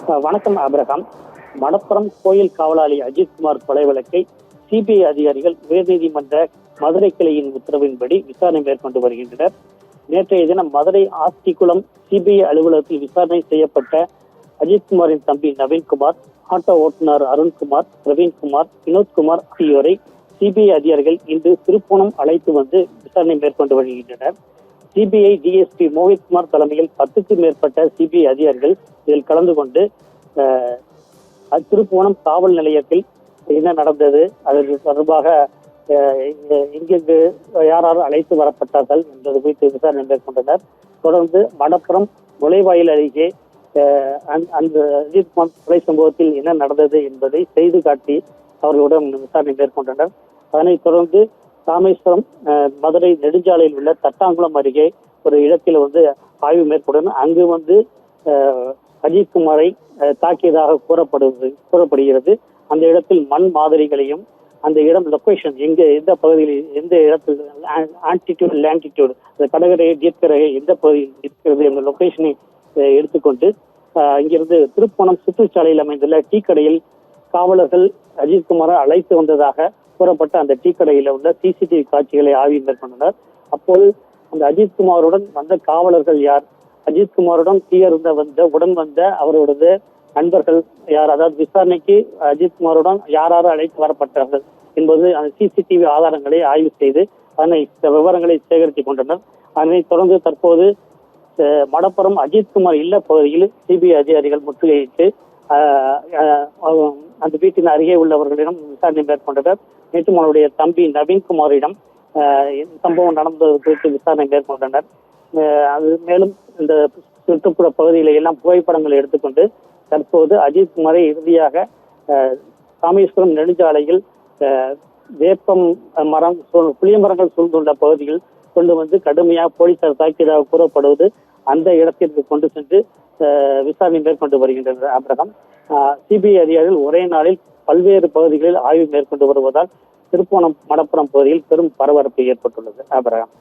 வணக்கம் ஆபிரகாம். மணப்புறம் கோயில் காவலாளி அஜித்குமார் கொலை வழக்கை சிபிஐ அதிகாரிகள் உயர்நீதிமன்ற மதுரை கிளையின் உத்தரவின்படி விசாரணை மேற்கொண்டு வருகின்றனர். நேற்றைய தினம் மதுரை ஆஸ்திகுளம் சிபிஐ அலுவலகத்தில் விசாரணை செய்யப்பட்ட அஜித்குமாரின் தம்பி நவீன்குமார், ஆட்டோ ஓட்டுநர் அருண்குமார், பிரவீன்குமார், வினோத்குமார் ஆகியோரை சிபிஐ அதிகாரிகள் இன்று திருப்போணம் அழைத்து வந்து விசாரணை மேற்கொண்டு வருகின்றனர். சிபிஐ டிஎஸ்பி மோஹித்குமார் தலைமையில் 10க்கும் மேற்பட்ட சிபிஐ அதிகாரிகள் இதில் கலந்து கொண்டு திருப்போணம் காவல் நிலையத்தில் என்ன நடந்தது, அதற்கு தொடர்பாக எங்கெங்கு யார் அழைத்து வரப்பட்டார்கள் என்பது குறித்து விசாரணை மேற்கொண்டனர். தொடர்ந்து மணப்புறம் நுழைவாயில் அருகே அந்த அஜித்குமார் கொலை சம்பவத்தில் என்ன நடந்தது என்பதை செய்து காட்டி அவர்களுடன் விசாரணை மேற்கொண்டனர். அதனைத் தொடர்ந்து ராமேஸ்வரம் மதுரை நெடுஞ்சாலையில் உள்ள தட்டாங்குளம் அருகே ஒரு இடத்தில் ஆய்வு மேற்கொண்டனர். அங்கு அஜித்குமாரை தாக்கியதாக கூறப்படுகிறது. அந்த இடத்தில் மண் மாதிரிகளையும், அந்த இடம் லொகேஷன் எந்த பகுதியில், எந்த இடத்தில் ஆன்டிடியூட் லேண்டிடியூட், அந்த கடற்கரை தீர்க்கரகை எந்த பகுதியில் இருக்கிறது என்ற லொகேஷனை எடுத்துக்கொண்டு இங்கிருந்து திருப்போணம் சுற்றுச்சாலையில் அமைந்துள்ள டீ கடையில் காவலர்கள் அஜித்குமாரை அழைத்து வந்ததாக கூறப்பட்ட அந்த டீ கடையில் உள்ள சிசிடிவி காட்சிகளை ஆய்வு மேற்கொண்டனர். அப்போது அந்த அஜித்குமாருடன் வந்த காவலர்கள் யார், அஜித்குமாருடன் உடன் வந்த அவரோட நண்பர்கள் யார், அதாவது விசாரணைக்கு அஜித்குமாருடன் யார் அழைத்து வரப்பட்டார்கள் என்பது அந்த சிசிடிவி ஆதாரங்களை ஆய்வு செய்து அதனை விவரங்களை சேகரித்துக் கொண்டனர். அதனைத் தொடர்ந்து தற்போது மணப்புறம் அஜித்குமார் இல்ல பகுதியில் சிபிஐ அதிகாரிகள் முற்றுகையிட்டு அந்த வீட்டின் அருகே உள்ளவர்களிடம் விசாரணை மேற்கொண்டனர். நேற்று அவருடைய தம்பி நவீன்குமாரிடம் சம்பவம் நடந்தது குறித்து விசாரணை மேற்கொண்டனர். அது மேலும் இந்த சுற்றுப்புற பகுதியில எல்லாம் புகைப்படங்களை எடுத்துக்கொண்டு தற்போது அஜித்குமாரை இறுதியாக ராமேஸ்வரம் நெடுஞ்சாலையில் வேப்பம் மரம், புளிய மரங்கள் சூழ்ந்துள்ள பகுதியில் கொண்டு வந்து கடுமையாக போலீசார் தாக்கியதாக கூறப்படுவது அந்த இடத்திற்கு கொண்டு சென்று விசாரணை மேற்கொண்டு வருகின்றனர். ஆபிரகாம், சிபிஐ அதிகாரிகள் ஒரே நாளில் பல்வேறு பகுதிகளில் ஆய்வு மேற்கொண்டு வருவதால் திருப்போணம் மணப்புறம் பகுதியில் பெரும் பரபரப்பு ஏற்பட்டுள்ளது. ஆபிரகாம்.